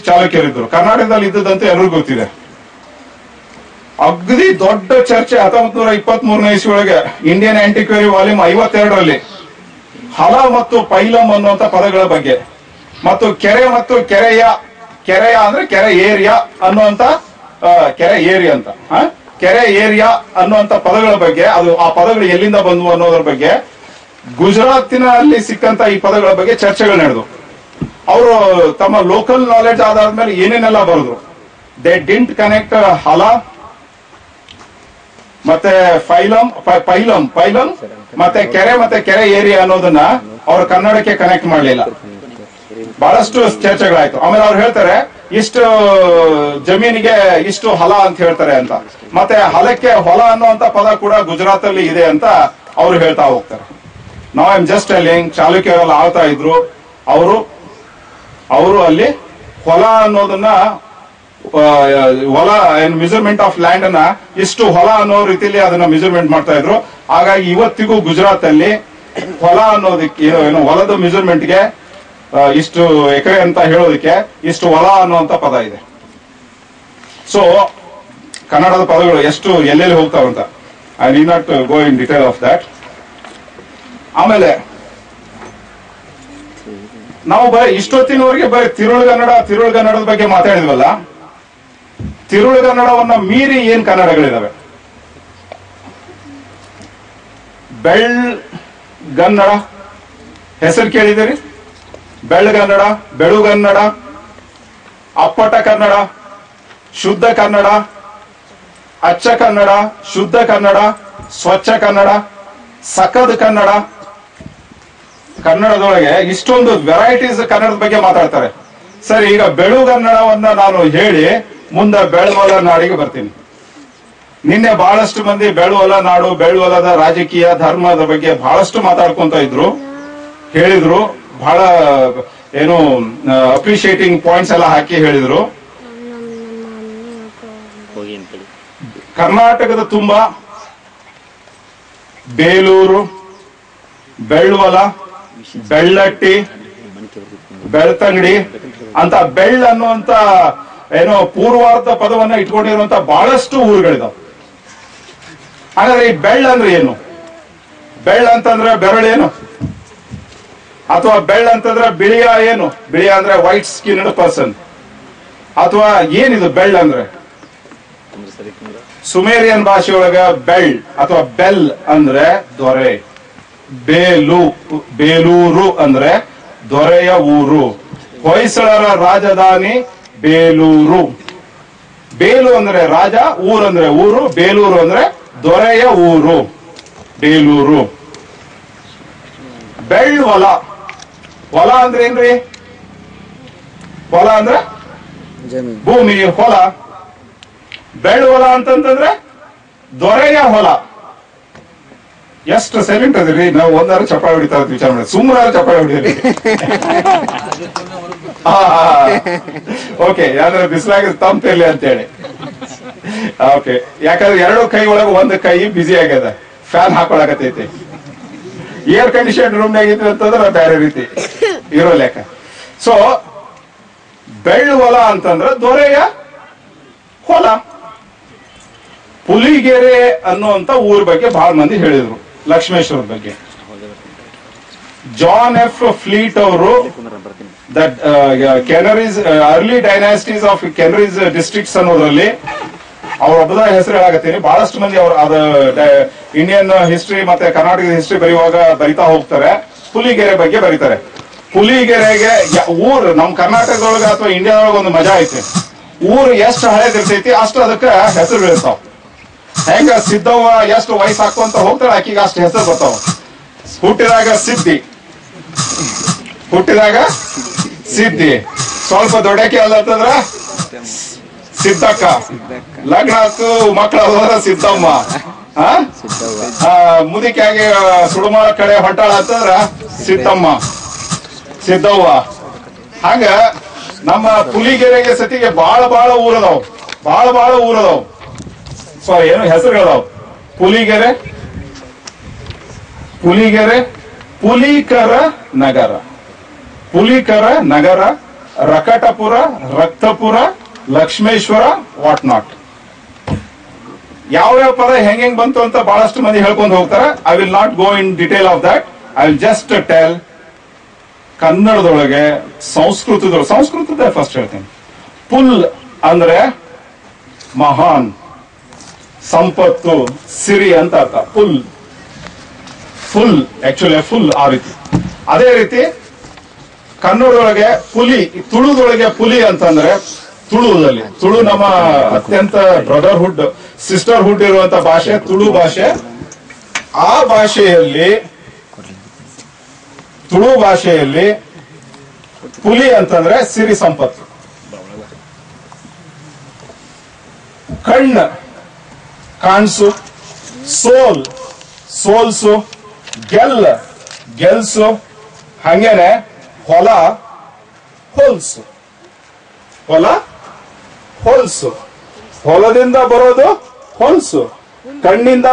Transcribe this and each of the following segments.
ಚಾಲುಕ್ಯರಿದ್ರು. ಕರ್ನಾಟಕದಲ್ಲಿ ಇದ್ದದಂತೆ ಎಲ್ಲರಿಗೂ ಗೊತ್ತಿದೆ. ಅಗದಿ ದೊಡ್ಡ ಚರ್ಚೆ 1923ನೇ ಇಸ್ವಿಯೊಳಗೆ ಇಂಡಿಯನ್ ಆಂಟಿಕ್ವರಿ ವಾಲ್ಯೂಮ್ 52ರಲ್ಲಿ ಹಲ ಮತ್ತು ಪೈಲಂ ಅನ್ನುವಂತ ಪದಗಳ ಬಗ್ಗೆ ಮತ್ತು ಕೆರೆ ಮತ್ತು ಕೆರೆಯ ಅಂದ್ರೆ ಕೆರೆ ಏರಿಯಾ ಅನ್ನುವಂತ ಕೆರೆ ಏರಿಯಾ ಅಂತ ಕೆರೆ ಏರಿಯಾ ಅನ್ನುವಂತ ಪದಗಳ ಬಗ್ಗೆ, ಅದು ಆ ಪದಗಳು ಎಲ್ಲಿಂದ ಬಂದವು ಅನ್ನೋದ್ರ ಬಗ್ಗೆ, ಗುಜರಾತಿನಲ್ಲಿ ಸಿಕ್ಕಂತ ಈ ಪದಗಳ ಬಗ್ಗೆ ಚರ್ಚೆಗಳು ನಡೆದು ಅವರು ತಮ್ಮ ಲೋಕಲ್ ನಾಲೆಡ್ಜ್ ಆಧಾರದ ಮೇಲೆ ಏನೇನೆಲ್ಲ ಬರೆದ್ರು. ದೇ ಡಿಂಟ್ ಕನೆಕ್ಟ್ ಹಲ ಮತ್ತೆ ಪೈಲಂ ಮತ್ತೆ ಕೆರೆ ಏರಿಯಾ ಅನ್ನೋದನ್ನ ಅವರು ಕನ್ನಡಕ್ಕೆ ಕನೆಕ್ಟ್ ಮಾಡ್ಲಿಲ್ಲ. ಬಹಳಷ್ಟು ಚರ್ಚೆಗಳಾಯ್ತು. ಆಮೇಲೆ ಅವ್ರು ಹೇಳ್ತಾರೆ ಇಷ್ಟು ಜಮೀನಿಗೆ ಇಷ್ಟು ಹೊಲ ಅಂತ ಹೇಳ್ತಾರೆ ಅಂತ, ಮತ್ತೆ ಹೊಲಕ್ಕೆ ಹೊಲ ಅನ್ನುವಂತ ಪದ ಕೂಡ ಗುಜರಾತ್ ಅಲ್ಲಿ ಇದೆ ಅಂತ ಅವ್ರು ಹೇಳ್ತಾ ಹೋಗ್ತಾರೆ. ನಾವ್ ಐ ಆಮ್ ಜಸ್ಟ್ ಟೆಲ್ಲಿಂಗ್, ಚಾಲುಕ್ಯರೆಲ್ಲ ಆಳ್ತಾ ಇದ್ರು. ಅವರು ಅಲ್ಲಿ ಹೊಲ ಅನ್ನೋದನ್ನ ಹೊಲ ಮೆಜರ್ಮೆಂಟ್ ಆಫ್ ಲ್ಯಾಂಡ್ ಅನ್ನ ಇಷ್ಟು ಹೊಲ ಅನ್ನೋ ರೀತಿಯಲ್ಲಿ ಅದನ್ನ ಮೆಜರ್ಮೆಂಟ್ ಮಾಡ್ತಾ ಇದ್ರು. ಹಾಗಾಗಿ ಇವತ್ತಿಗೂ ಗುಜರಾತ್ ಅಲ್ಲಿ ಹೊಲ ಅನ್ನೋದಕ್ಕೆ ಏನು ಹೊಲದ ಮೆಜರ್ಮೆಂಟ್ಗೆ ಇಷ್ಟು ಎಕರೆ ಅಂತ ಹೇಳೋದಕ್ಕೆ ಇಷ್ಟು ಹೊಲ ಅನ್ನುವಂತ ಪದ ಇದೆ. ಸೊ ಕನ್ನಡದ ಪದಗಳು ಎಷ್ಟು ಎಲ್ಲೆಲ್ಲಿ ಹೋಗ್ತಾವಂತ I need not go in detail of that. ಆಮೇಲೆ ನಾವು ಇಷ್ಟೊತ್ತಿನವರೆಗೆ ಬರೀ ತಿರುಳುಗನ್ನಡದ ಬಗ್ಗೆ ಮಾತಾಡಿದ್ವಲ್ಲ. ತಿರುಳುಗನ್ನಡವನ್ನ ಮೀರಿ ಏನ್ ಕನ್ನಡಗಳಿದಾವೆ? ಬೆಳ್ಗನ್ನಡ ಹೆಸರು ಕೇಳಿದಿರಿ? ಬೆಳ್ಗನ್ನಡ, ಬೆಳುಗನ್ನಡ, ಅಪ್ಪಟ ಕನ್ನಡ, ಶುದ್ಧ ಕನ್ನಡ, ಅಚ್ಚ ಕನ್ನಡ, ಶುದ್ಧ ಕನ್ನಡ, ಸ್ವಚ್ಛ ಕನ್ನಡ, ಸಕದ್ ಕನ್ನಡ. ಕನ್ನಡದೊಳಗೆ ಇಷ್ಟೊಂದು ವೆರೈಟೀಸ್ ಕನ್ನಡದ ಬಗ್ಗೆ ಮಾತಾಡ್ತಾರೆ. ಸರಿ, ಈಗ ಬೆಳುಗನ್ನಡವನ್ನ ನಾನು ಹೇಳಿ ಮುಂದೆ ಬೆಳ್ವಲ ನಾಡಿಗೆ ಬರ್ತೀನಿ. ನಿನ್ನೆ ಬಹಳಷ್ಟು ಮಂದಿ ಬೆಳ್ವಲ ನಾಡು, ಬೆಳ್ವಲದ ರಾಜಕೀಯ ಧರ್ಮದ ಬಗ್ಗೆ ಬಹಳಷ್ಟು ಮಾತಾಡ್ಕೊಂತ ಇದ್ರು, ಹೇಳಿದ್ರು. ಬಹಳ ಏನು ಅಪ್ರಿಶಿಯೇಟಿಂಗ್ ಪಾಯಿಂಟ್ಸ್ ಎಲ್ಲ ಹಾಕಿ ಹೇಳಿದ್ರು. ಕರ್ನಾಟಕದ ತುಂಬಾ ಬೇಲೂರು, ಬೆಳ್ವಲ, ಬೆಳ್ಳಟ್ಟಿ, ಬೆಳ್ತಂಗಡಿ ಅಂತ ಬೆಳ್ಳ ಅನ್ನುವಂತ ಏನೋ ಪೂರ್ವಾರ್ಧ ಪದವನ್ನ ಇಟ್ಕೊಂಡಿರುವಂತ ಬಹಳಷ್ಟು ಊರುಗಳಿದಾವೆ. ಹಾಗಾದ್ರೆ ಈ ಬೆಳ್ಳ ಅಂದ್ರೆ ಏನು? ಬೆಳ್ಳ ಅಂತಂದ್ರೆ ಬೆರಳೇನು? ಅಥವಾ ಬೆಳ್ಳ ಅಂತಂದ್ರೆ ಬಿಳಿಯ ಏನು? ಬಿಳಿಯ ಅಂದ್ರೆ ವೈಟ್ ಸ್ಕಿನ್ಡ್ ಪರ್ಸನ್. ಅಥವಾ ಏನಿದು ಬೆಳ್ಳ ಅಂದ್ರೆ? ಸುಮೇರಿಯನ್ ಭಾಷೆಯೊಳಗ ಬೆಳ್ ಅಥವಾ ಬೆಲ್ ಅಂದ್ರೆ ದೊರೆ. ಬೇಲೂರು ಅಂದ್ರೆ ದೊರೆಯ ಊರು. ಹೊಯ್ಸಳರ ರಾಜಧಾನಿ ಬೇಲೂರು. ಬೇಲು ಅಂದ್ರೆ ರಾಜ, ಊರು ಅಂದ್ರೆ ಊರು, ಬೇಲೂರು ಅಂದ್ರೆ ದೊರೆಯ ಊರು, ಬೇಲೂರು. ಬೆಳ್ವಲ, ಹೊಲ ಅಂದ್ರೆ ಏನ್ರಿ? ಹೊಲ ಅಂದ್ರೆ ಭೂಮಿ, ಹೊಲ. ಬೆಳ್ವಲ ಅಂತಂದ್ರೆ ದೊರೆಯ ಹೊಲ. ಎಷ್ಟು ಸೈಲೆಂಟ್ ಅದ್ರಿ? ನಾವು ಒಂದಾರು ಚಪ್ಪಾಳೆ ಹೊಡಿತಾ ವಿಚಾರ ಮಾಡಿ, ಸುಮ್ಮನೆ ಚಪ್ಪಾಳೆ ಹೊಡಿದ್ರಿ. ಓಕೆ, ಯಾವ್ದಾರ ಬಿಸಿಲಾಗ ತಂಪಿರ್ಲಿ ಅಂತೇಳಿ. ಓಕೆ, ಯಾಕಂದ್ರೆ ಎರಡು ಕೈ ಒಳಗೆ ಒಂದು ಕೈ ಬಿಸಿ ಆಗ್ಯದ, ಫ್ಯಾನ್ ಹಾಕೊಳಕತೈತಿ. ಏರ್ ಕಂಡೀಷನ್ ರೂಮ್ನಾಗ ಇದ್ವಿ ಅಂತಂದ್ರೆ ಬೇರೆ ರೀತಿ ಇರೋ ಲೆಕ್ಕ. ಸೊ ಬೆಳ್ಳುವಲ ಅಂತಂದ್ರೆ ದೊರೆಯ ಹೊಲ. ಪುಲಿಗೆರೆ ಅನ್ನುವಂತ ಊರ್ ಬಗ್ಗೆ ಬಹಳ ಮಂದಿ ಹೇಳಿದ್ರು, ಲಕ್ಷ್ಮೇಶ್ವರದ ಬಗ್ಗೆ. ಜಾನ್ ಎಫ್ ಫ್ಲೀಟ್ ಅವರು Kanarese early dynasties of Kanarese districts ಅನ್ನೋದ್ರಲ್ಲಿ ಅವ್ರ ಒಬ್ಬದ ಹೆಸರು ಹೇಳಾಕತ್ತೀನಿ. ಬಹಳಷ್ಟು ಮಂದಿ ಅವ್ರ ಅದ ಇಂಡಿಯನ್ ಹಿಸ್ಟ್ರಿ ಮತ್ತೆ ಕರ್ನಾಟಕದ ಹಿಸ್ಟ್ರಿ ಬರೆಯುವಾಗ ಬರಿತಾ ಹೋಗ್ತಾರೆ. ಪುಲಿಗೆರೆ ಬಗ್ಗೆ ಬರೀತಾರೆ. ಪುಲಿಗೆರೆಗೆ ಊರು ನಮ್ ಕರ್ನಾಟಕದೊಳಗ ಅಥವಾ ಇಂಡಿಯಾದೊಳಗ ಒಂದು ಮಜಾ ಐತಿ. ಊರು ಎಷ್ಟು ಹಳೇದಿರ್ತೈತಿ ಅಷ್ಟು ಅದಕ್ಕೆ ಹೆಸರು ಬೀಳ್ತಾವ. ಹೆಂಗ ಸಿದ್ದವ್ವ ಎಷ್ಟು ವಯಸ್ಸು ಹಾಕುವಂತ ಹೋಗ್ತಾಳೆ, ಆಕಿಗೆ ಅಷ್ಟು ಹೆಸರು ಬರ್ತಾವ. ಹುಟ್ಟಿದಾಗ ಸಿದ್ದಿ, ಸ್ವಲ್ಪ ದೊಡ್ಡಕ್ಕೆ ಅಲ್ಲಂತಂದ್ರ ಸಿದ್ದಕ್ಕ, ಲಗ್ನ ಆತು ಮಕ್ಕಳ ಹೋದ್ರ ಸಿದ್ದಮ್ಮ, ಮುದಿಕಾಗಿ ಸುಡುಮಾಳ ಕಡೆ ಹೊಂಟಾಳ ಅಂತಂದ್ರ ಸಿದ್ದವ್ವ. ಹಂಗ ನಮ್ಮ ಪುಲಿಗೆರೆಗೆ ಸತಿಗೆ ಬಹಳ ಊರದಾವ್, ಬಹಳ ಊರದಾವ್. ಸೊ ಏನು ಹೆಸರುಗಳದಾವ್? Puligere, Pulikara Nagara, Rakatapura, Raktapura, Lakshmeshwara, what not. ಯಾವ್ಯಾವ ಪದ ಹೆಂಗ್ ಬಂತು ಅಂತ ಬಹಳಷ್ಟು ಮಂದಿ ಹೇಳ್ಕೊಂಡು ಹೋಗ್ತಾರೆ. I will not go in detail of that. I will just tell ಕನ್ನಡದೊಳಗೆ, ಸಂಸ್ಕೃತದ ಫಸ್ಟ್ ಹೇಳ್ತೀನಿ. ಪುಲ್ ಅಂದ್ರೆ ಮಹಾನ್, ಸಂಪತ್ತು, ಸಿರಿ ಅಂತ ಅರ್ಥ. ಫುಲ್ ಆಕ್ಚುಲಿ ಫುಲ್ ಆ ರೀತಿ. ಅದೇ ರೀತಿ ಕನ್ನಡದೊಳಗೆ ಪುಲಿ, ತುಳುದೊಳಗೆ ಪುಲಿ ಅಂತಂದ್ರೆ ತುಳು ನಮ್ಮ ಅತ್ಯಂತ ಬ್ರದರ್ಹುಡ್, ಸಿಸ್ಟರ್ಹುಡ್ ಇರುವಂತ ಭಾಷೆ ತುಳು ಭಾಷೆ. ಆ ತುಳು ಭಾಷೆಯಲ್ಲಿ ಪುಲಿ ಅಂತಂದ್ರೆ ಸಿರಿ ಸಂಪತ್ತು. ಕಣ್ಣು ಕಾಣಿಸು, ಸೋಲ್ಸು, ಗೆಲ್ಸು, ಹಂಗೇನೆ ಹೊಲ ಹೊಲ್ಸು, ಹೊಲದಿಂದ ಬರೋದು ಹೊಲ್ಸು, ಕಣ್ಣಿಂದ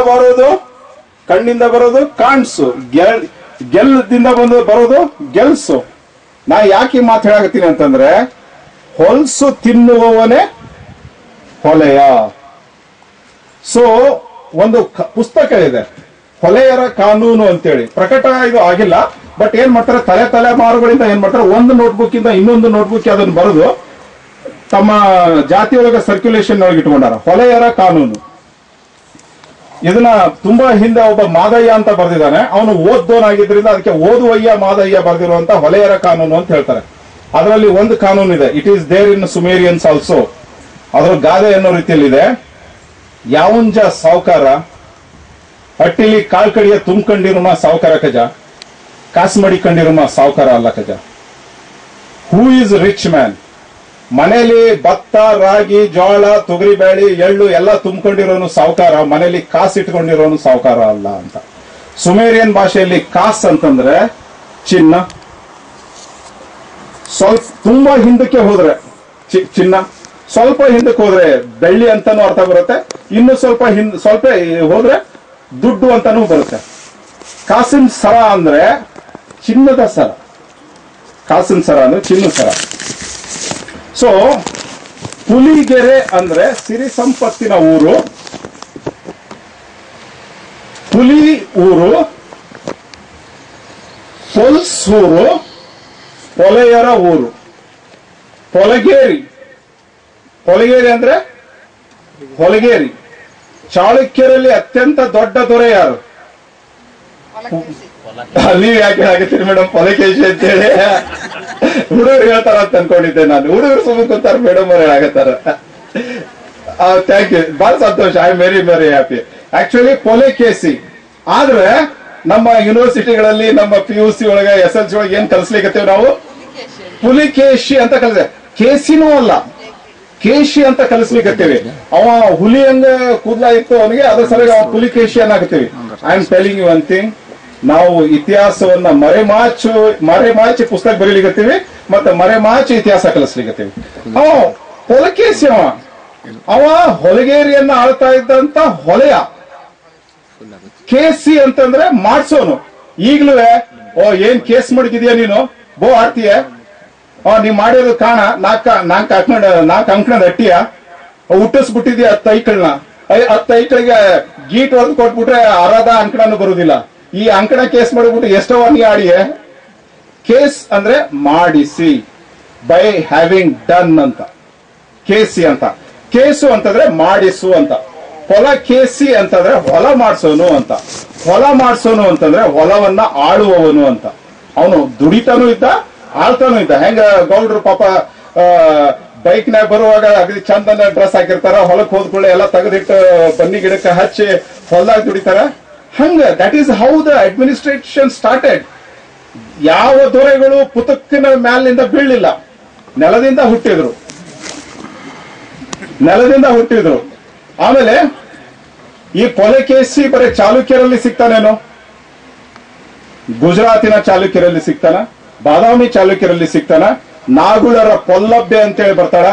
ಬರೋದು ಕಾಣಿಸು, ಗೆಲ್ಲದಿಂದ ಬರೋದು ಗೆಲ್ಸು. ನಾ ಯಾಕೆ ಮಾತು ಹೇಳಾಕತ್ತೀನಿ ಅಂತಂದ್ರೆ, ಹೊಲ್ಸು ತಿನ್ನುವವನೇ ಹೊಲೆಯ. ಸೊ ಒಂದು ಪುಸ್ತಕ ಇದೆ, ಹೊಲೆಯರ ಕಾನೂನು ಅಂತೇಳಿ. ಪ್ರಕಟ ಇದು ಆಗಿಲ್ಲ, ಬಟ್ ಏನ್ ಮಾಡ್ತಾರೆ, ತಲೆಮಾರುಗಳಿಂದ ಏನ್ ಮಾಡ್ತಾರೆ, ಒಂದು ನೋಟ್ಬುಕ್ ಇಂದ ಇನ್ನೊಂದು ನೋಟ್ಬುಕ್ ಅದನ್ನು ಬರೆದು ತಮ್ಮ ಜಾತಿಯೊಳಗೆ ಸರ್ಕ್ಯುಲೇಷನ್ ಒಳಗೆ ಇಟ್ಕೊಂಡಾರ. ಹೊಲೆಯರ ಕಾನೂನು. ಇದನ್ನ ತುಂಬಾ ಹಿಂದೆ ಒಬ್ಬ ಮಾದಯ್ಯ ಅಂತ ಬರೆದಿದ್ದಾನೆ. ಅವನು ಓದ್ದೋನಾಗಿದ್ರಿಂದ ಅದಕ್ಕೆ ಓದುವಯ್ಯ ಮಾದಯ್ಯ ಬರೆದಿರುವಂತ ಹೊಲೆಯರ ಕಾನೂನು ಅಂತ ಹೇಳ್ತಾರೆ. ಅದರಲ್ಲಿ ಒಂದು ಕಾನೂನು ಇದೆ, it is there in Sumerians also. ಅದರ ಗಾದೆ ಅನ್ನೋ ರೀತಿಯಲ್ಲಿದೆ, ಯಾವಂಜ ಸಾವುಕಾರ ಹಟ್ಟಿಲಿ ಕಾಲ್ ಕಡಿಯ ತುಂಬ್ಕೊಂಡಿರುವ ಸಾವುಕಾರ ಕಜ, ಕಾಸು ಮಡಿಕೊಂಡಿರುವ ಸಾವುಕಾರ ಅಲ್ಲ ಕಜ. Who is rich man? ಮನೆಯಲ್ಲಿ ಭತ್ತ, ರಾಗಿ, ಜೋಳ, ತೊಗರಿ ಬೇಳೆ, ಎಳ್ಳು ಎಲ್ಲ ತುಂಬಿಕೊಂಡಿರೋನು ಸಾವುಕಾರ, ಮನೆಯಲ್ಲಿ ಕಾಸು ಇಟ್ಕೊಂಡಿರೋನು ಸಾವುಕಾರ ಅಲ್ಲ ಅಂತ. ಸುಮೇರಿಯನ್ ಭಾಷೆಯಲ್ಲಿ ಕಾಸ್ ಅಂತಂದ್ರೆ ಚಿನ್ನ. ಸ್ವಲ್ಪ ತುಂಬಾ ಹಿಂದಕ್ಕೆ ಹೋದ್ರೆ ಚಿನ್ನ, ಸ್ವಲ್ಪ ಹಿಂದಕ್ಕೆ ಹೋದ್ರೆ ಬೆಳ್ಳಿ ಅಂತಾನು ಅರ್ಥ ಬರುತ್ತೆ, ಇನ್ನು ಸ್ವಲ್ಪ ಹೋದ್ರೆ ದುಡ್ಡು ಅಂತಾನೂ ಬರುತ್ತೆ. ಕಾಸಿನ ಸರ ಅಂದ್ರೆ ಚಿನ್ನದ ಸರ, ಕಾಸಿನ ಸರ ಅಂದ್ರೆ ಚಿನ್ನದ ಸರ. ಸೊ ಪುಲಿಗೆರೆ ಅಂದ್ರೆ ಸಿರಿ ಸಂಪತ್ತಿನ ಊರು, ಪುಲಿ ಊರು, ಹೊಲ್ಸೂರು, ಹೊಲೆಯರ ಊರು. ಹೊಲಗೇರಿ ಅಂದ್ರೆ ಹೊಲಗೇರಿ. ಚಾಳುಕ್ಯರಲ್ಲಿ ಅತ್ಯಂತ ದೊಡ್ಡ ದೊರೆ ಯಾರು? ನೀವ್ ಯಾಕೆ ಹಾಕತ್ತೀರಿ ಮೇಡಮ್ ಪೊಲಕೇಶಿ ಅಂತೇಳಿ? ಹುಡುಗರು ಹೇಳ್ತಾರ ಅಂತ ಅನ್ಕೊಂಡಿದ್ದೆ ನಾನು. ಹುಡುಗರು ಸುಮ್ಮನೆ ಕೂತಾರ, ಮೇಡಮ್ ಅವ್ರು ಆಗತ್ತಾರ. ಥ್ಯಾಂಕ್ ಯು, ಬಹಳ ಸಂತೋಷ. I am very very happy. Actually Pulakeshi ಆದ್ರೆ ನಮ್ಮ ಯೂನಿವರ್ಸಿಟಿಗಳಲ್ಲಿ, ನಮ್ಮ PUC ಒಳಗೆ, SLC ಒಳಗೆ ಏನ್ ಕಲಿಸ್ಲಿಕ್ಕತ್ತೇವೆ ನಾವು? ಪುಲಿಕೇಶಿ ಅಂತ ಕಲಿಸ. ಕೇಸಿನೂ ಅಲ್ಲ, ಕೇಶಿ ಅಂತ ಕಲಿಸ್ಲಿಕ್ಕತ್ತೇವೆ. ಅವ ಹುಲಿ ಹಂಗ ಕೂದ್ಲ ಇತ್ತು ಅವನಿಗೆ, ಅದ್ರ ಸಲುವಾಗಿ ಅವ ಪುಲಿಕೇಶಿ ಅನ್ನಾಕತ್ತೀವಿ. I am telling you one thing, ನಾವು ಇತಿಹಾಸವನ್ನ ಮರೆಮಾಚಿ ಪುಸ್ತಕ ಬರೀಲಿಕ್ಕತ್ತೀವಿ, ಮತ್ತೆ ಮರೆಮಾಚಿ ಇತಿಹಾಸ ಕಲಿಸ್ಲಿಕ್ಕತ್ತೀವಿ. ಅವ ಪೊಲಕೇಶಿ, ಅವ ಹೊಲಗೇರಿಯನ್ನ ಆಳ್ತಾ ಇದ್ದಂತ ಹೊಲೆಯ. ಕೇಸಿ ಅಂತಂದ್ರೆ ಮಾಡ್ಸೋನು. ಈಗ್ಲೂ ಏನ್ ಕೇಸ್ ಮಾಡಿದ್ಯಾ ನೀನು, ಬೋ ಆಡ್ತೀಯ, ನೀವ್ ಮಾಡಿರೋದು ಕಾಣ, ನಾಲ್ಕು ಅಂಕಣದ ಅಟ್ಟಿಯ ಹುಟ್ಟಿಸ್ಬಿಟ್ಟಿದ್ಯಾ 10 ಐಕಳನ್ನ. 10 ಐಕಳಿಗೆ ಗೀಟ್ ಹೊಡೆದು ಕೊಟ್ಬಿಟ್ರೆ ಅರ್ಧ ಅಂಕಣನು ಬರುದಿಲ್ಲ. ಈ ಅಂಕಣ ಕೇಸ್ ಮಾಡಿಬಿಟ್ಟು ಎಷ್ಟೋ ನೀ ಆಡಿಯೇ. ಕೇಸ್ ಅಂದ್ರೆ ಮಾಡಿಸಿ, ಬೈ ಹ್ಯಾವಿಂಗ್ ಡನ್ ಅಂತ ಕೇಸಿ ಅಂತ. ಕೇಸು ಅಂತಂದ್ರೆ ಮಾಡಿಸು ಅಂತ. ಹೊಲ ಕೇಸಿ ಅಂತಂದ್ರೆ ಹೊಲ ಮಾಡ್ಸೋನು ಅಂತ. ಹೊಲ ಮಾಡ್ಸೋನು ಅಂತಂದ್ರೆ ಹೊಲವನ್ನ ಆಳುವವನು ಅಂತ. ಅವನು ದುಡಿತಾನೂ ಇದ್ದ, ಆಳ್ತಾನೂ ಇದ್ದ. ಹೆಂಗ ಗೌಡ್ರು ಪಾಪ ಬೈಕ್ ನಾಗ ಬರುವಾಗ ಅಗದಿ ಚಂದನ ಡ್ರೆಸ್ ಹಾಕಿರ್ತಾರ, ಹೊಲಕ್ ಹೋದ್ಕೊಳ್ಳಿ ಎಲ್ಲ ತೆಗೆದಿಟ್ಟು ಬನ್ನಿ ಗಿಡಕ್ಕೆ ಹಚ್ಚಿ ಹೊಲದಾಗ ದುಡಿತಾರ. ಹಂಗ that is how the administration started. ಯಾವ ದೊರೆಗಳು ಪುತಕ್ಕಿನ ಮ್ಯಾಲಿನಿಂದ ಬೀಳಲಿಲ್ಲ, ನೆಲದಿಂದ ಹುಟ್ಟಿದ್ರು. ಆಮೇಲೆ ಈ ಪೊಲಕೇಶಿ ಬರೀ ಚಾಲುಕ್ಯರಲ್ಲಿ ಸಿಗ್ತಾನೇನೋ? ಗುಜರಾತಿನ ಚಾಲುಕ್ಯರಲ್ಲಿ ಸಿಗ್ತಾನ, ಬಾದಾಮಿ ಚಾಲುಕ್ಯರಲ್ಲಿ ಸಿಗ್ತಾನ, ನಾಗುಳರ ಪೊಲ್ಲಬ್ಬೆ ಅಂತೇಳಿ ಬರ್ತಾಳ.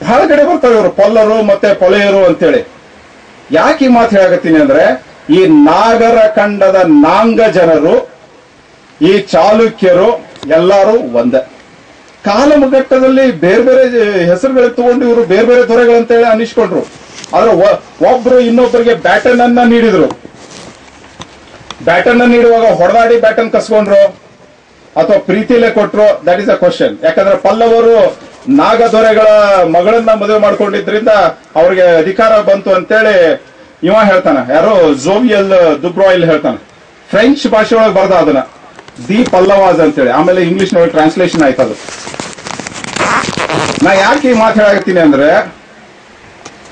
ಬಹಳ ಕಡೆ ಬರ್ತಾವೆ ಇವರು, ಪೊಲ್ಲರು ಮತ್ತೆ ಪೊಲೆಯರು ಅಂತೇಳಿ. ಯಾಕೆ ಈ ಮಾತು ಹೇಳಕತ್ತೀನಿ ಅಂದ್ರೆ, ಈ ನಾಗರ ಖಂಡದ ನಾಂಗ ಜನರು, ಈ ಚಾಲುಕ್ಯರು ಎಲ್ಲರೂ ಒಂದೇ. ಕಾಲಘಟ್ಟದಲ್ಲಿ ಬೇರೆ ಬೇರೆ ಹೆಸರುಗಳಿಗೆ ತಗೊಂಡು ಇವರು ಬೇರೆ ಬೇರೆ ದೊರೆಗಳಂತ ಹೇಳಿ ಅನ್ನಿಸ್ಕೊಂಡ್ರು. ಆದ್ರೆ ಒಬ್ರು ಇನ್ನೊಬ್ಬರಿಗೆ ಬ್ಯಾಟನ್ ಅನ್ನ ನೀಡಿದ್ರು. ಬ್ಯಾಟನ್ ನೀಡುವಾಗ ಹೊಡೆದಾಡಿ ಬ್ಯಾಟನ್ ಕಸ್ಕೊಂಡ್ರು ಅಥವಾ ಪ್ರೀತಿಲೇ ಕೊಟ್ರು, ದಟ್ ಇಸ್ ಅ ಕ್ವಶನ್. ಯಾಕಂದ್ರೆ ಪಲ್ಲವರು ನಾಗದೊರೆಗಳ ಮಗಳನ್ನ ಮದುವೆ ಮಾಡ್ಕೊಂಡಿದ್ರಿಂದ ಅವ್ರಿಗೆ ಅಧಿಕಾರ ಬಂತು ಅಂತೇಳಿ ಇವ ಹೇಳ್ತಾನೆ, ಯಾರೋ ಜೋವಿಯಲ್ ದುಬ್ರಾಯಿಲ್ ಹೇಳ್ತಾನೆ. ಫ್ರೆಂಚ್ ಭಾಷೆ ಒಳಗೆ ಬರ್ದ ಅದನ್ನ ದಿ ಪಲ್ಲವಾಸ್ ಅಂತೇಳಿ. ಆಮೇಲೆ ಇಂಗ್ಲಿಷ್ ನೊಳಗೆ ಟ್ರಾನ್ಸ್ಲೇಷನ್ ಆಯ್ತದು. ನಾ ಯಾಕೆ ಈ ಮಾತು ಹೇಳಾಕತ್ತೀನಿ ಅಂದ್ರೆ,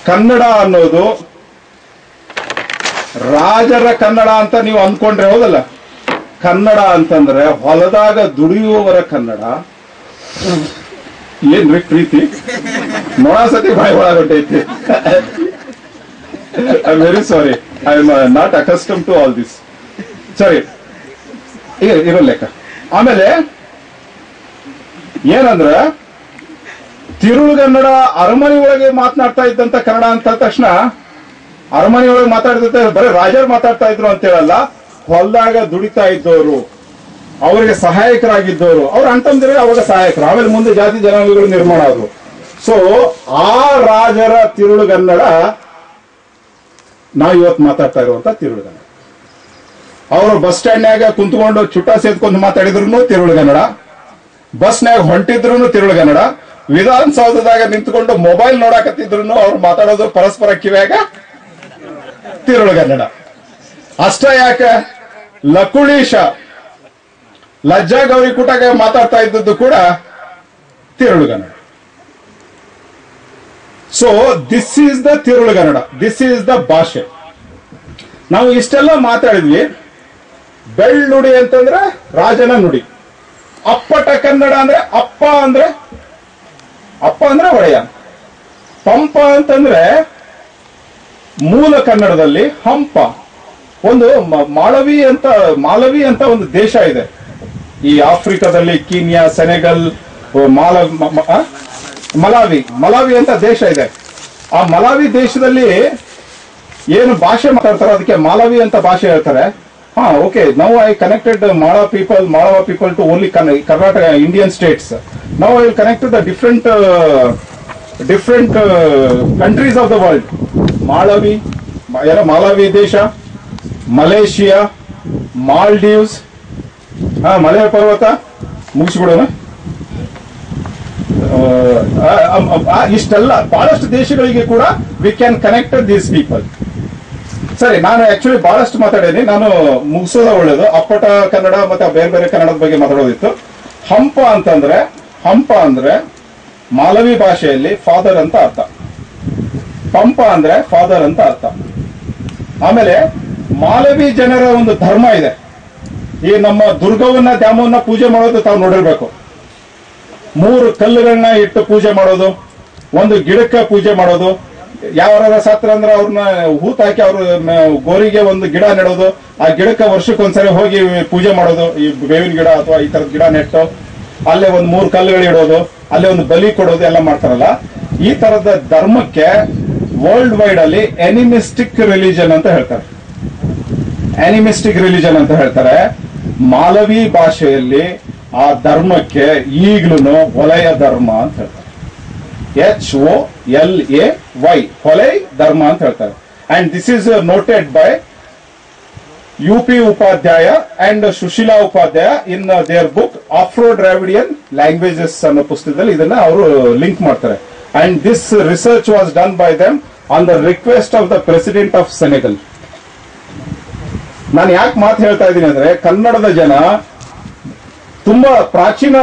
ಕನ್ನಡ ಅನ್ನೋದು ರಾಜರ ಕನ್ನಡ ಅಂತ ನೀವು ಅಂದ್ಕೊಂಡ್ರೆ ಹೌದಲ್ಲ. ಕನ್ನಡ ಅಂತಂದ್ರೆ ಹೊಲದಾಗ ದುಡಿಯುವವರ ಕನ್ನಡ. ಏನ್ರಿ ಪ್ರೀತಿ ನೋಡ ಸತಿ ಬಾಯಿ ಒಳಗೊಟ್ಟೈತಿ. I am very sorry, I am not accustom to all this. ಸರಿ, ಇರೋ ಲೆಕ್ಕ. ಆಮೇಲೆ ಏನಂದ್ರ, ತಿರುಳುಗನ್ನಡ ಅರಮನೆ ಒಳಗೆ ಮಾತನಾಡ್ತಾ ಇದ್ದಂತ ಕನ್ನಡ ಅಂತ ತಕ್ಷಣ ಅರಮನೆ ಒಳಗೆ ಮಾತಾಡ್ತ ಬರೀ ರಾಜರು ಮಾತಾಡ್ತಾ ಇದ್ರು ಅಂತ ಹೇಳಲ್ಲ. ಹೊಲದಾಗ ದುಡಿತಾ ಇದ್ದವರು, ಅವರಿಗೆ ಸಹಾಯಕರಾಗಿದ್ದವರು, ಅವ್ರ ಅಂತಂದ್ರೆ ಅವಾಗ ಸಹಾಯಕರು, ಆಮೇಲೆ ಮುಂದೆ ಜಾತಿ ಜನಾಂಗಗಳು ನಿರ್ಮಾಣ ಆದ್ರು. ಸೊ ಆ ರಾಜರ ತಿರುಳುಗನ್ನಡ ನಾವು ಇವತ್ತು ಮಾತಾಡ್ತಾ ಇರುವಂತ ತಿರುಳುಗನ್ನಡ. ಅವರು ಬಸ್ ಸ್ಟ್ಯಾಂಡ್ನಾಗ ಕುಂತ್ಕೊಂಡು ಚುಟ್ಟ ಸೇದ್ಕೊಂಡು ಮಾತಾಡಿದ್ರು ತಿರುಳುಗನ್ನಡ, ಬಸ್ನಾಗ ಹೊಂಟಿದ್ರು ತಿರುಳುಗನ್ನಡ, ವಿಧಾನಸೌಧದಾಗ ನಿಂತ್ಕೊಂಡು ಮೊಬೈಲ್ ನೋಡಕತ್ತಿದ್ರು ಅವ್ರು ಮಾತಾಡೋದು ಪರಸ್ಪರ ಕಿವ್ಯಾಗ ತಿರುಳುಗನ್ನಡ. ಅಷ್ಟ ಯಾಕೆ, ಲಕುಳೀಶ ಲಜ್ಜಾ ಗೌರಿ ಕೂಟಾಗ ಮಾತಾಡ್ತಾ ಇದ್ದದ್ದು ಕೂಡ Tirulugannada. So this is the Tirulugannada, this is the bhashe. ನಾವು ಇಷ್ಟೆಲ್ಲ ಮಾತಾಡಿದ್ವಿ. ಬೆಳ್ಳುಡಿ ಅಂತಂದ್ರೆ ರಾಜನ ನುಡಿ. ಅಪ್ಪಟ ಕನ್ನಡ ಅಂದ್ರೆ ಅಪ್ಪ ಅಂದ್ರೆ ಒಡೆಯ. ಪಂಪ ಅಂತಂದ್ರೆ ಮೂಲ ಕನ್ನಡದಲ್ಲಿ ಹಂಪ. ಒಂದು ಮಾಲವಿ ಅಂತ ಒಂದು ದೇಶ ಇದೆ ಈ ಆಫ್ರಿಕಾದಲ್ಲಿ, ಕೀನ್ಯಾ, ಸೆನೆಗಲ್, ಮಲಾವಿ ಅಂತ ದೇಶ ಇದೆ. ಆ ಮಲಾವಿ ದೇಶದಲ್ಲಿ ಏನು ಭಾಷೆ ಮಾತಾಡ್ತಾರೆ ಅದಕ್ಕೆ ಮಾಲವಿ ಅಂತ ಭಾಷೆ ಹೇಳ್ತಾರೆ. Okay, now I connected Malwa people to only Karnataka Indian states. Now I will connect the different countries of the world. Malawi ದೇಶ, ಮಲೇಷಿಯಾ, ಮಾಲ್ಡೀವ್ಸ್, ಮಲಯ ಪರ್ವತ ಮುಗಿಸ್ಬಿಡೋಣ. ಇಷ್ಟೆಲ್ಲ ಬಹಳಷ್ಟು ದೇಶಗಳಿಗೆ ಕೂಡ we can connect these people. ಸರಿ, ನಾನು ಆಕ್ಚುಲಿ ಬಹಳಷ್ಟು ಮಾತಾಡೇನಿ, ನಾನು ಮುಗಿಸೋದ ಒಳ್ಳೇದು. ಅಪ್ಪಟ ಕನ್ನಡ ಮತ್ತೆ ಬೇರೆ ಬೇರೆ ಕನ್ನಡದ ಬಗ್ಗೆ ಮಾತಾಡೋದಿತ್ತು. ಹಂಪ ಅಂದ್ರೆ ಮಾಲವಿ ಭಾಷೆಯಲ್ಲಿ ಫಾದರ್ ಅಂತ ಅರ್ಥ, ಪಂಪ ಅಂದ್ರೆ ಫಾದರ್ ಅಂತ ಅರ್ಥ. ಆಮೇಲೆ ಮಾಲವಿ ಜನರ ಒಂದು ಧರ್ಮ ಇದೆ. ಈ ನಮ್ಮ ದುರ್ಗವನ್ನ ದ್ಯಾಮವನ್ನ ಪೂಜೆ ಮಾಡೋದು ತಾವು ನೋಡಿರ್ಬೇಕು. 3 ಕಲ್ಲುಗಳನ್ನ ಇಟ್ಟು ಪೂಜೆ ಮಾಡೋದು, ಒಂದು ಗಿಡಕ್ಕೆ ಪೂಜೆ ಮಾಡೋದು. ಯಾವಾರ ಸತ್ರ ಅಂದ್ರೆ ಅವ್ರನ್ನ ಹೂತ್ ಹಾಕಿ ಅವ್ರ ಗೋರಿಗೆ ಒಂದು ಗಿಡ ನೆಡೋದು, ಆ ಗಿಡಕ್ಕೆ ವರ್ಷಕ್ಕೊಂದ್ಸರಿ ಹೋಗಿ ಪೂಜೆ ಮಾಡೋದು. ಈ ಬೇವಿನ ಗಿಡ ಅಥವಾ ಈ ತರದ ಗಿಡ ನೆಟ್ಟು ಅಲ್ಲೇ ಒಂದು 3 ಕಲ್ಲುಗಳು ಇಡೋದು, ಅಲ್ಲೇ ಒಂದು ಬಲಿ ಕೊಡೋದು ಎಲ್ಲ ಮಾಡ್ತಾರಲ್ಲ. ಈ ತರದ ಧರ್ಮಕ್ಕೆ ವರ್ಲ್ಡ್ ವೈಡ್ ಅಲ್ಲಿ ಎನಿಮಿಸ್ಟಿಕ್ ರಿಲಿಜನ್ ಅಂತ ಹೇಳ್ತಾರೆ. ಮಾಲವಿ ಭಾಷೆಯಲ್ಲಿ ಆ ಧರ್ಮಕ್ಕೆ ಈಗ್ಲೂ ವಲಯ ಧರ್ಮ ಅಂತ ಹೇಳ್ತಾರೆ. HOLAY, ಹೊಲೈ ಧರ್ಮ ಅಂತ ಹೇಳ್ತಾರೆ. And this is noted by UP Upadhyaya and Sushila Upadhyaya in their book Afro Dravidian languages ಅನ್ನೋ ಪುಸ್ತಕದಲ್ಲಿ ಇದನ್ನ ಅವರು ಲಿಂಕ್ ಮಾಡ್ತಾರೆ. And this research was done by them on the request of the president of Senegal. ನಾನು ಯಾಕೆ ಮಾತು ಹೇಳ್ತಾ ಇದ್ದೀನಿ ಅಂದ್ರೆ, ಕನ್ನಡದ ಜನ ತುಂಬಾ ಪ್ರಾಚೀನ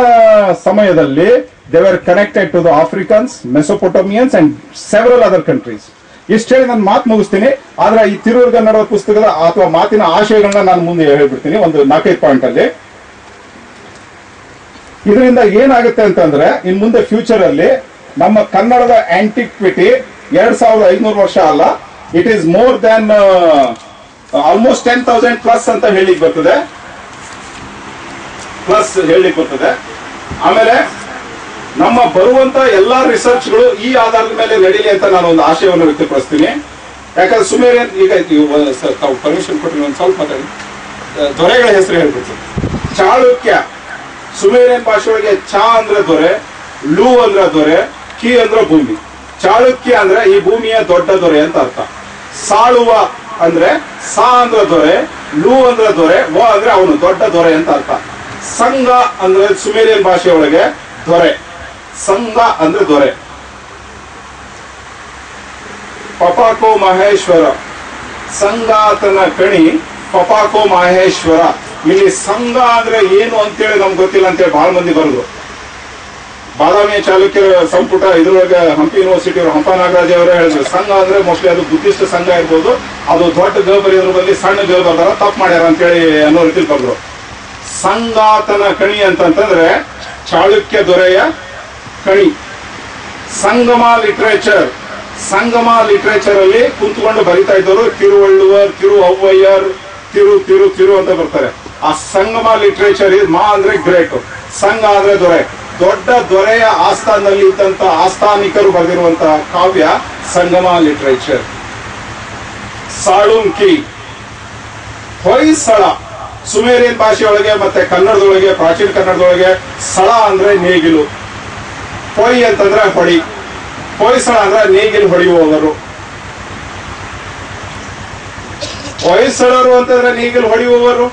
ಸಮಯದಲ್ಲಿ they were connected to the Africans, Mesopotamians and several other countries. ಇಷ್ಟು ಹೇಳಿ ನಾನು ಮಾತು ಮುಗಿಸ್ತೀನಿ. ಆದ್ರೆ ಈ ತಿರುಳುಗನ್ನಡ ಪುಸ್ತಕದ ಅಥವಾ ಮಾತಿನ ಆಶಯಗಳನ್ನ ನಾನು ಮುಂದೆ ಹೇಳ್ಬಿಡ್ತೀನಿ ಒಂದು 4-5 ಪಾಯಿಂಟ್ ಅಲ್ಲಿ. ಇದರಿಂದ ಏನಾಗುತ್ತೆ ಅಂತಂದ್ರೆ, ಇನ್ ಮುಂದೆ ಫ್ಯೂಚರ್ ಅಲ್ಲಿ ನಮ್ಮ ಕನ್ನಡದ ಆಂಟಿಕ್ವಿಟಿ 2500 ವರ್ಷ ಅಲ್ಲ, it is more than almost 10,000 plus ಅಂತ ಹೇಳಿಕ್ ಬರ್ತದೆ. ಆಮೇಲೆ ನಮ್ಮ ಬರುವಂತ ಎಲ್ಲಾ ರಿಸರ್ಚ್ಗಳು ಈ ಆಧಾರದ ಮೇಲೆ ನಡೀಲಿ ಅಂತ ನಾನು ಒಂದು ಆಶಯವನ್ನು ವ್ಯಕ್ತಪಡಿಸ್ತೀನಿ. ಯಾಕಂದ್ರೆ ಸುಮೇರಿಯನ್ ಈಗ ತಾವು ಪರ್ಮಿಷನ್ ಕೊಟ್ಟರೆ ಒಂದು ಸ್ವಲ್ಪ ಮಾತಾಡಿ. ದೊರೆಗಳ ಹೆಸರು ಹೇಳ್ಬಿಡ್ತೀನಿ. ಸುಮೇರಿಯನ್ ಭಾಷೆ ಒಳಗೆ ಚ ಅಂದ್ರೆ ದೊರೆ, ಲು ಅಂದ್ರೆ ದೊರೆ, ಕಿ ಅಂದ್ರೆ ಭೂಮಿ. ಚಾಳುಕ್ಯ ಅಂದ್ರೆ ಈ ಭೂಮಿಯ ದೊಡ್ಡ ದೊರೆ ಅಂತ ಅರ್ಥ. ಸಾಳುವ ಅಂದ್ರೆ ಸಾ ಅಂದ್ರೆ ದೊರೆ, ಲು ಅಂದ್ರೆ ದೊರೆ, ವ ಅಂದ್ರೆ ಅವನು ದೊಡ್ಡ ದೊರೆ ಅಂತ ಅರ್ಥ. ಸಂಘ ಅಂದ್ರೆ ಸುಮೇರಿಯನ್ ಭಾಷೆ ಒಳಗೆ ದೊರೆ, ಸಂಘ ಅಂದ್ರೆ ದೊರೆ. ಪಪಾಕೋ ಮಹೇಶ್ವರ, ಸಂಗಾತನ ಕಣಿ ಪಪಾಕೋ ಮಹೇಶ್ವರ. ಇಲ್ಲಿ ಸಂಘ ಅಂದ್ರೆ ಏನು ಅಂತೇಳಿ ನಮ್ಗೆ ಗೊತ್ತಿಲ್ಲ ಅಂತೇಳಿ ಬಹಳ ಮಂದಿ ಬರೆದ್ರು. ಬಾದಾಮಿ ಚಾಲುಕ್ಯರ ಸಂಪುಟ ಇದ್ರೊಳಗೆ ಹಂಪಿ ಯೂನಿವರ್ಸಿಟಿ ಅವರು ಹಂಪ ನಾಗರಾಜ್ ಅವರೇ ಹೇಳಿದ್ರು, ಸಂಘ ಅಂದ್ರೆ ಮೋಸ್ಟ್ಲಿ ಅದು ಬುದ್ಧಿಸ್ಟ್ ಸಂಘ ಇರ್ಬೋದು, ಅದು ದೊಡ್ಡ ಗ ಬರೆಯೋದ್ರ ಬದಲಿ ಸಣ್ಣ ಗ ಬರ್ದಾರ, ತಪ್ಪು ಮಾಡ್ಯಾರ ಅಂತೇಳಿ ಅನ್ನೋ ರೀತಿಲಿ ಬರೆದ್ರು. ಸಂಗಾತನ ಕಣಿ ಅಂತಂತಂದ್ರೆ ಚಾಳುಕ್ಯ ದೊರೆಯ ಕಣಿ. ಸಂಗಮ ಲಿಟ್ರೇಚರ್, ಸಂಗಮ ಲಿಟ್ರೇಚರ್ ಅಲ್ಲಿ ಕುಂತ್ಕೊಂಡು ಬರಿತಾ ಇದ್ದವರು ತಿರುವಳ್ಳುವರ್, ತಿರು ಅವ್ವಯ್ಯರ್, ತಿರು ಅಂತ ಬರ್ತಾರೆ. ಆ ಸಂಗಮ ಲಿಟ್ರೇಚರ್ ಮಾ ಅಂದ್ರೆ ಗ್ರೇಟ್, ಸಂಘ ಅಂದ್ರೆ ದೊರೆ, ದೊಡ್ಡ ದೊರೆಯ ಆಸ್ಥಾನದಲ್ಲಿ ಇದ್ದಂತ ಆಸ್ಥಾನಿಕರು ಬರೆದಿರುವಂತಹ ಕಾವ್ಯ ಸಂಗಮ ಲಿಟ್ರೇಚರ್. ಸಾಳುಂಕಿ, ಹೊಯ್ಸಳ. ಸುಮೇರಿಯನ್ ಭಾಷೆಯೊಳಗೆ ಮತ್ತೆ ಕನ್ನಡದೊಳಗೆ, ಪ್ರಾಚೀನ ಕನ್ನಡದೊಳಗೆ ಸಳ ಅಂದ್ರೆ ನೇಗಿಲು, ಹೊಯ್ ಅಂತಂದ್ರೆ ಹೊಡಿ, ಹೊಯ್ಸಳ ಅಂದ್ರೆ ನೇಗಿಲು ಹೊಡೆಯುವವರು. ಹೊಯ್ಸಳರು ಅಂತಂದ್ರೆ ನೇಗಿಲು ಹೊಡೆಯುವವರು,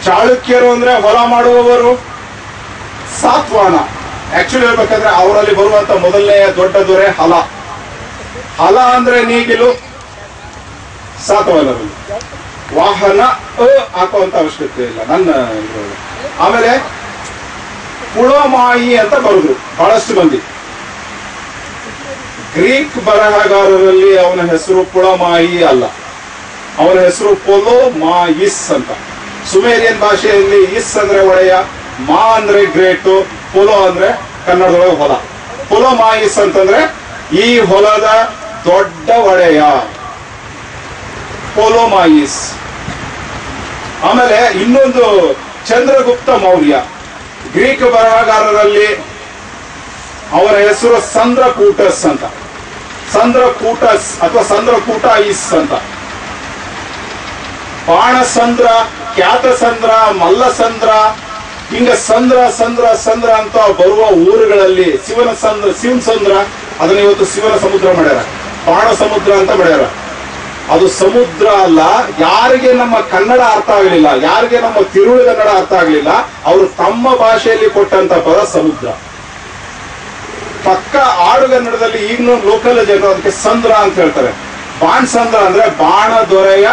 ಚಾಳುಕ್ಯರು ಅಂದ್ರೆ ಹೊಲ ಮಾಡುವವರು. ಸಾತ್ವಾನ ಆಕ್ಚುಲಿ ಹೇಳ್ಬೇಕಂದ್ರೆ ಅವರಲ್ಲಿ ಬರುವಂತ ಮೊದಲನೆಯ ದೊಡ್ಡ ದೊರೆ ಹಲ. ಹಲ ಅಂದ್ರೆ ನೇಗಿಲು, ಸಾತ್ವಾನರಲ್ಲಿ. ವಾಹನ ಹಾಕುವಂತ ಅವಶ್ಯಕತೆ ಇಲ್ಲ ನನ್ನ. ಆಮೇಲೆ ಪುಳಮಾಯಿ ಅಂತ ಬರುದು ಬಹಳಷ್ಟು ಮಂದಿ. ಗ್ರೀಕ್ ಬರಹಗಾರರಲ್ಲಿ ಅವನ ಹೆಸರು ಪುಳಮಾಯಿ ಅಲ್ಲ, ಅವನ ಹೆಸರು ಪೊಲೊಮಾಯಿಸ್ ಅಂತ. ಸುಮೇರಿಯನ್ ಭಾಷೆಯಲ್ಲಿ ಇಸ್ ಅಂದ್ರೆ ಒಡೆಯ, ಮಾ ಅಂದ್ರೆ ಗ್ರೇಟು, ಪೊಲೊ ಅಂದ್ರೆ ಕನ್ನಡದೊಳಗೆ ಹೊಲ. ಪೊಲೊಮಾಯಿಸ್ ಅಂತಂದ್ರೆ ಈ ಹೊಲದ ದೊಡ್ಡ ಒಡೆಯ, ಪೊಲೊಮಾಯಿಸ್. ಆಮೇಲೆ ಇನ್ನೊಂದು ಚಂದ್ರಗುಪ್ತ ಮೌರ್ಯ. ಗ್ರೀಕ್ ಬರಹಗಾರರಲ್ಲಿ ಅವರ ಹೆಸರು ಸಂದ್ರಕೂಟಸ್ ಅಂತ, ಸಂದ್ರಕೂಟಸ್ ಅಥವಾ ಸಂದ್ರಕೂಟಾಯಿಸ್ ಅಂತ. ಬಾಣಸಂದ್ರ, ಖ್ಯಾತಸಂದ್ರ, ಮಲ್ಲಸಂದ್ರ, ಹಿಂಗ ಸಂದ್ರ ಸಂದ್ರ ಸಂದ್ರ ಅಂತ ಬರುವ ಊರುಗಳಲ್ಲಿ ಶಿವನ ಸಂದ್ರ, ಅದನ್ನ ಇವತ್ತು ಶಿವನ ಸಮುದ್ರ ಮಾಡ್ಯಾರ, ಬಾಣ ಸಮುದ್ರ ಅಂತ ಮಾಡ್ಯಾರ. ಅದು ಸಮುದ್ರ ಅಲ್ಲ. ಯಾರಿಗೆ ನಮ್ಮ ಕನ್ನಡ ಅರ್ಥ ಆಗಲಿಲ್ಲ, ಯಾರಿಗೆ ನಮ್ಮ ತಿರುಳು ಕನ್ನಡ ಅರ್ಥ ಆಗಲಿಲ್ಲ, ಅವರು ತಮ್ಮ ಭಾಷೆಯಲ್ಲಿ ಕೊಟ್ಟಂತ ಪದ ಸಮುದ್ರ. ಪಕ್ಕ ಆಡುಗನ್ನಡದಲ್ಲಿ ಈಗಲೂ ಲೋಕಲ್ ಜನರು ಅದಕ್ಕೆ ಸಂದ್ರ ಅಂತ ಹೇಳ್ತಾರೆ. ಬಾಣಸಂದ್ರ ಅಂದ್ರೆ ಬಾಣ ದೊರೆಯ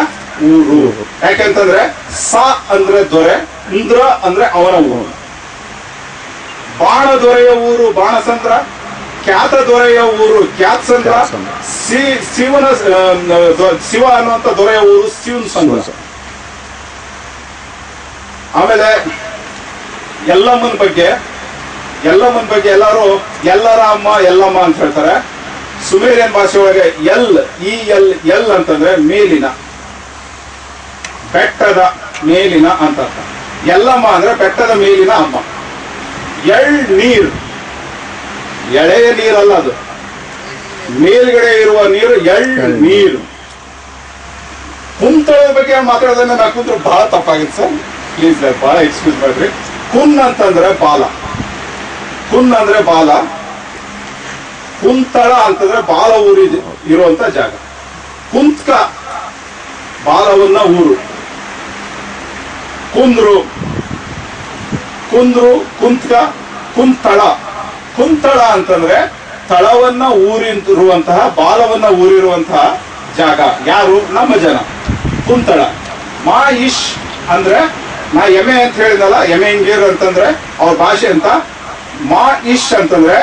ಊರು. ಯಾಕೆಂತಂದ್ರೆ ಸ ಅಂದ್ರೆ ದೊರೆ, ಇಂದ್ರ ಅಂದ್ರೆ ಅವನ ಊರು. ಬಾಣ ದೊರೆಯ ಊರು ಬಾಣಸಂದ್ರ, ಖ್ಯಾತ ದೊರೆಯ ಊರು ಖ್ಯಾತಸಂದ್ರ, ಶಿವ ಅನ್ನುವಂತ ದೊರೆಯ ಊರು ಶಿವನ್ ಸಂದ್ರ. ಆಮೇಲೆ ಎಲ್ಲಮ್ಮನ ಬಗ್ಗೆ ಎಲ್ಲರೂ ಎಲ್ಲರ ಅಮ್ಮ ಎಲ್ಲಮ್ಮ ಅಂತ ಹೇಳ್ತಾರೆ. ಸುಮೇರಿಯನ್ ಭಾಷೆ ಒಳಗೆ ಎಲ್ ಅಂತಂದ್ರೆ ಮೇಲಿನ, ಬೆಟ್ಟದ ಮೇಲಿನ ಅಂತ ಅರ್ಥ. ಎಲ್ಲಮ್ಮ ಅಂದ್ರೆ ಬೆಟ್ಟದ ಮೇಲಿನ ಅಮ್ಮ. ನೀರ್, ಎಳೆಯ ನೀರಲ್ಲ, ಅದು ಮೇಲ್ಗಡೆ ಇರುವ ನೀರು, ನೀರು. ಕುಂತಳದ ಬಗ್ಗೆ ಮಾತಾಡೋದನ್ನ ನಾ ಕೂತ್ರು ಬಹಳ ತಪ್ಪಾಗಿತ್ತು ಸರ್, ಪ್ಲೀಸ್ ಬಹಳ ಎಕ್ಸ್ಕ್ಯೂಸ್ ಮಾಡ್ರಿ. ಕುನ್ ಅಂತಂದ್ರೆ ಬಾಲ, ಕುನ್ ಅಂದ್ರೆ ಬಾಲ, ಕುಂತಳ ಅಂತಂದ್ರೆ ಬಾಲ ಊರಿ ಇರುವಂತ ಜಾಗ. ಕುಂತ್ಕ ಬಾಲವನ್ನ ಊರು. ಕುಂದ್ರು, ಕುಂತ್ಕ, ಕುಂತಳ. ಕುಂತಳ ಅಂತಂದ್ರೆ ತಳವನ್ನ ಊರಿರುವಂತಹ, ಬಾಲವನ್ನ ಊರಿರುವಂತಹ ಜಾಗ. ಯಾರು? ನಮ್ಮ ಜನ. ಕುಂತಳ. ಮಾ ಇಶ್ ಅಂದ್ರೆ ನಾ ಎಮೆ ಅಂತ ಹೇಳಿದಲ್ಲ, ಎಮೆ ಹಿಂಗೇರು ಅಂತಂದ್ರೆ ಅವ್ರ ಭಾಷೆ ಅಂತ. ಮಾ ಇಶ್ ಅಂತಂದ್ರೆ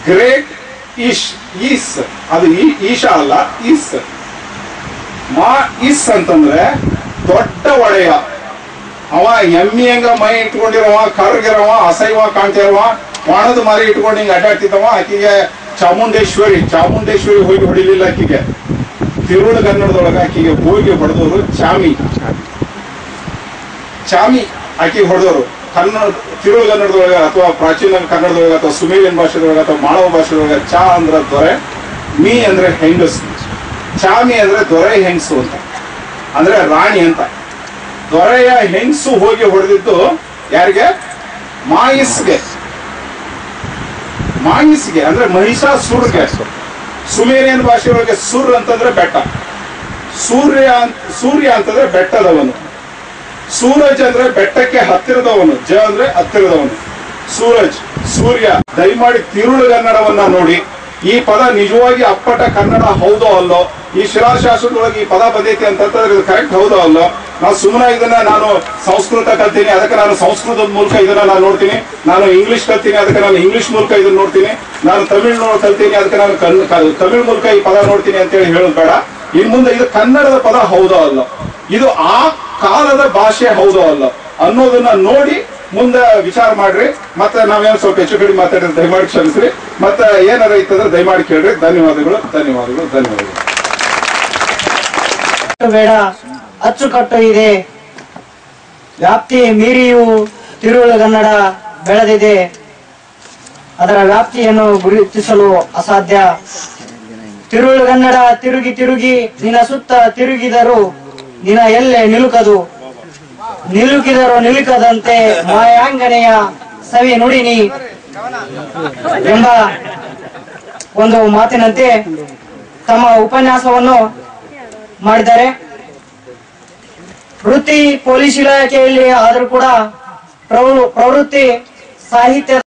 ಗ್ರೇಟ್ ಇಶ್, ಈಸ್, ಅದು ಈಶಾ ಅಲ್ಲ, ಇಸ್. ಮಾ ಇಸ್ ಅಂತಂದ್ರೆ ದೊಡ್ಡ ಒಡೆಯ. ಅವ ಎಮ್ಮಿ ಹಂಗ ಮೈ ಇಟ್ಕೊಂಡಿರವ, ಕರ್ಗಿರವ, ಅಸೈವ ಕಾಣ್ತಿರವ, ಒಣದ ಮಾರಿ ಇಟ್ಕೊಂಡು ಹಿಂಗ ಅಡ್ಡಾಡ್ತಿದ್ದವ. ಆಕಿಗೆ ಚಾಮುಂಡೇಶ್ವರಿ ಹೋಗಿ ಹೊಡಿಲಿಲ್ಲ ಆಕಿಗೆ. ತಿರುಳು ಕನ್ನಡದೊಳಗ ಆಕಿಗೆ ಹೋಗಿ ಹೊಡೆದವರು ಚಾಮಿ ಆಕಿಗೆ ಹೊಡೆದವರು. ತಿರುಳು ಕನ್ನಡದೊಳಗ ಅಥವಾ ಪ್ರಾಚೀನ ಕನ್ನಡದೊಳಗ ಅಥವಾ ಸುಮೇರಿಯನ್ ಭಾಷೆದೊಳಗ ಅಥವಾ ಮಾಳವ ಭಾಷೆದೊಳಗ ಚ ಅಂದ್ರೆ ದೊರೆ, ಮೀ ಅಂದ್ರೆ ಹೆಂಗಸು, ಚಾಮಿ ಅಂದ್ರೆ ದೊರೆ ಹೆಂಗಸು ಅಂತ, ಅಂದ್ರೆ ರಾಣಿ ಅಂತ. ದೊರೆಯ ಹೆಂಗಸು ಹೋಗಿ ಹೊಡೆದಿದ್ದು ಯಾರಿಗೆ? ಮಾಯಿಸ್ಗೆ ಅಂದ್ರೆ ಮಹಿಷಾಸುರಗೆ ಸುಮೇರಿಯನ್ ಭಾಷೆಯೊಳಗೆ ಸುರ್ ಅಂತಂದ್ರೆ ಬೆಟ್ಟ, ಸೂರ್ಯ ಅಂತಂದ್ರೆ ಬೆಟ್ಟದವನು, ಸೂರಜ್ ಅಂದ್ರೆ ಬೆಟ್ಟಕ್ಕೆ ಹತ್ತಿರದವನು, ಅಂದ್ರೆ ಹತ್ತಿರದವನು, ಸೂರಜ್ ಸೂರ್ಯ. ದಯಮಾಡಿ ತಿರುಳುಗನ್ನಡವನ್ನ ನೋಡಿ. ಈ ಪದ ನಿಜವಾಗಿ ಅಪ್ಪಟ ಕನ್ನಡ ಹೌದೋ ಅಲ್ಲೋ, ಈ ಶಿಲಾಶಾಸನದೊಳಗೆ ಈ ಪದ ಬಂದೈತಿ ಅಂತಂದ್ರೆ ಇದು ಕರೆಕ್ಟ್ ಹೌದೋ ಅಲ್ಲೋ. ನಾವು ಸುಮ್ಮನೆ ಇದನ್ನ ನಾನು ಸಂಸ್ಕೃತ ಕಲ್ತೀನಿ ಅದಕ್ಕೆ ನಾನು ಸಂಸ್ಕೃತದ ಮೂಲಕ ಇದನ್ನ ನಾನು ನೋಡ್ತೀನಿ, ನಾನು ಇಂಗ್ಲಿಷ್ ಕಲ್ತೀನಿ ಅದಕ್ಕೆ ನಾನು ಇಂಗ್ಲಿಷ್ ಮೂಲಕ ಇದನ್ನ ನೋಡ್ತೀನಿ, ನಾನು ತಮಿಳ್ ಕಲ್ತೀನಿ ಅದಕ್ಕೆ ನಾನು ತಮಿಳ್ ಮೂಲಕ ಈ ಪದ ನೋಡ್ತೀನಿ ಅಂತೇಳಿ ಹೇಳೋದು ಬೇಡ. ಇನ್ ಮುಂದೆ ಇದು ಕನ್ನಡದ ಪದ ಹೌದೋ ಅಲ್ಲ, ಇದು ಆ ಕಾಲದ ಭಾಷೆ ಹೌದೋ ಅಲ್ಲ ಅನ್ನೋದನ್ನ ನೋಡಿ ಮುಂದೆ ವಿಚಾರ ಮಾಡ್ರಿ. ಮತ್ತೆ ನಾವೇನು ಸ್ವಲ್ಪ ಹೆಚ್ಚು ಕಡಿಮೆ ಮಾತಾಡಿದ್ರೆ ದಯಮಾಡಿ ಕ್ಷಮಿಸ್ರಿ. ಮತ್ತೆ ಏನಾರ ಇತ್ತಂದ್ರೆ ದಯಮಾಡಿ ಕೇಳ್ರಿ. ಧನ್ಯವಾದಗಳು ಧನ್ಯವಾದಗಳು ಧನ್ಯವಾದಗಳು. ಬೇಡ, ಅಚ್ಚುಕಟ್ಟು ಇದೆ. ವ್ಯಾಪ್ತಿ ಮೀರಿಯೂ ತಿರುಳುಗನ್ನಡ ಬೆಳೆದಿದೆ. ಅದರ ವ್ಯಾಪ್ತಿಯನ್ನು ಗುರುತಿಸಲು ಅಸಾಧ್ಯ. ತಿರುಳುಗನ್ನಡ ತಿರುಗಿ ತಿರುಗಿ ನಿನ್ನ ಸುತ್ತ ತಿರುಗಿದರು ನಿನ್ನ ಎಲ್ಲೆ ನಿಲುಕದು, ನಿಲುಕಿದರು ನಿಲುಕದಂತೆ ಮಾಯಾಂಗನೆಯ ಸವಿ ನುಡಿನಿ ಎಂಬ ಒಂದು ಮಾತಿನಂತೆ ತಮ್ಮ ಉಪನ್ಯಾಸವನ್ನು ಮಾಡಿದ್ದಾರೆ. ವೃತ್ತಿ ಪೊಲೀಸ್ ಇಲಾಖೆಯಲ್ಲಿ ಆದರೂ ಕೂಡ ಪ್ರವೃತ್ತಿ ಸಾಹಿತ್ಯ